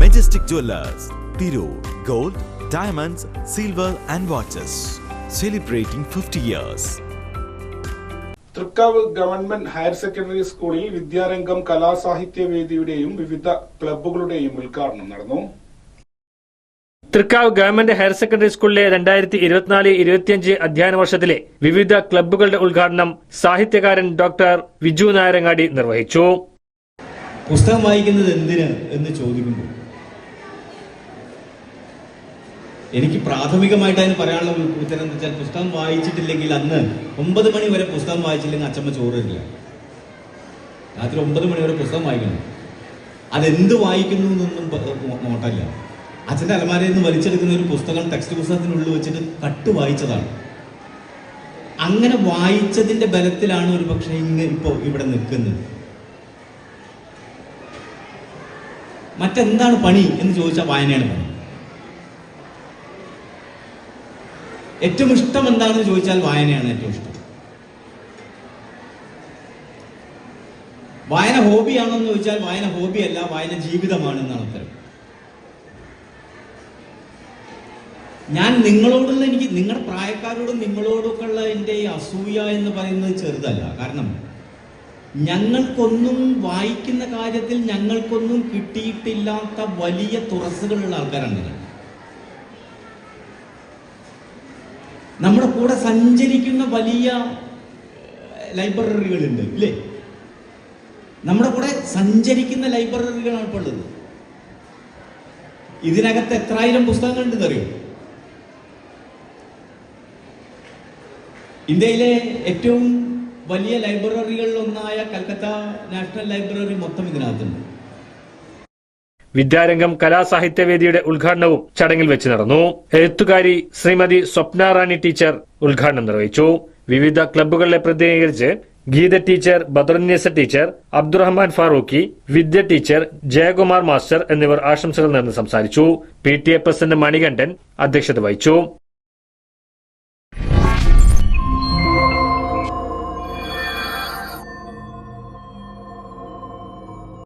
Majestic Jewelers, Tirur, Gold, Diamonds, Silver and Watches. Celebrating 50 years. Thrikkavu government higher secondary സ്കൂളിൽ വിദ്യാരംഗം കലാസാഹിത്യവേദിയുടെയും വിവിധ ക്ലബ്ബുകളുടെയും ഉദ്ഘാടനം നടന്നു. Thrikkavu government higher secondary സ്കൂളിലെ 2024-25 അധ്യയന വർഷത്തിലെ വിവിധ ക്ലബ്ബുകളുടെ ഉദ്ഘാടനം സാഹിത്യകാരൻ ഡോക്ടർ വിജു നായരങ്ങാടി നിർവഹിച്ചു. പുസ്തകം വായിക്കുന്നത് എന്തിന് എന്ന് ചോദിക്കുമ്പോൾ എനിക്ക് പ്രാഥമികമായിട്ട് അതിന് പറയാനുള്ള ഉത്തരം എന്ന് വെച്ചാൽ, പുസ്തകം വായിച്ചിട്ടില്ലെങ്കിൽ അന്ന് 9 മണി വരെ പുസ്തകം വായിച്ചില്ലെങ്കിൽ അച്ഛമ്മ ചോറ് തരില്ല. രാത്രി 9 മണി വരെ പുസ്തകം വായിക്കണം. അതെന്ത് വായിക്കുന്നു എന്നൊന്നും നോട്ടല്ല. അച്ഛൻ്റെ അലമാരയിൽ നിന്ന് വലിച്ചെടുക്കുന്ന ഒരു പുസ്തകം ടെക്സ്റ്റ് പുസ്തകത്തിനുള്ളിൽ വെച്ചിട്ട് കട്ട് വായിച്ചതാണ്. അങ്ങനെ വായിച്ചതിന്റെ ബലത്തിലാണ് ഒരു പക്ഷേ ഇപ്പോൾ ഇവിടെ നിൽക്കുന്നത്. മറ്റെന്താണ് പണി എന്ന് ചോദിച്ചാൽ വായനയാണ് പണി. ഏറ്റവും ഇഷ്ടം എന്താണെന്ന് ചോദിച്ചാൽ വായനയാണ് ഏറ്റവും ഇഷ്ടം. വായന ഹോബിയാണോ എന്ന് ചോദിച്ചാൽ വായന ഹോബിയല്ല, വായന ജീവിതമാണെന്നാണ് ഉത്തരം. ഞാൻ നിങ്ങളോടുള്ള നിങ്ങളുടെ പ്രായക്കാരോടും നിങ്ങളോടൊക്കെ ഉള്ള എൻ്റെ ഈ അസൂയ എന്ന് പറയുന്നത് ചെറുതല്ല. കാരണം ഞങ്ങൾക്കൊന്നും വായിക്കുന്ന കാര്യത്തിൽ ഞങ്ങൾക്കൊന്നും കിട്ടിയിട്ടില്ലാത്ത വലിയ തുറസ്സുകളുള്ള ആൾക്കാരാണ് നിങ്ങൾ. നമ്മുടെ കൂടെ സഞ്ചരിക്കുന്ന വലിയ ലൈബ്രറികളുണ്ട് ഇല്ലേ? നമ്മുടെ കൂടെ സഞ്ചരിക്കുന്ന ലൈബ്രറികളാണ് ഇപ്പോൾ ഉള്ളത്. ഇതിനകത്ത് എത്രായിരം പുസ്തകങ്ങൾ ഉണ്ടെന്ന് അറിയോ? ഇന്ത്യയിലെ ഏറ്റവും വലിയ ലൈബ്രറികളിലൊന്നായ കൽക്കത്ത നാഷണൽ ലൈബ്രറി മൊത്തം ഇതിനകത്തുണ്ട്. വിദ്യാരംഗം കലാസാഹിത്യവേദിയുടെ ഉദ്ഘാടനവും ചടങ്ങിൽ വെച്ച് നടന്നു. എഴുത്തുകാരി ശ്രീമതി സ്വപ്ന റാണി ടീച്ചർ ഉദ്ഘാടനം നിർവഹിച്ചു. വിവിധ ക്ലബ്ബുകളെ പ്രതിനിധീകരിച്ച് ഗീത ടീച്ചർ, ബദറുന്നീസ ടീച്ചർ, അബ്ദുറഹ്മാൻ ഫാറൂഖി, വിദ്യ ടീച്ചർ, ജയകുമാർ മാസ്റ്റർ എന്നിവർ ആശംസകൾ നേർന്ന് സംസാരിച്ചു. PTA പ്രസിഡന്റ് മണികണ്ഠൻ അധ്യക്ഷത വഹിച്ചു.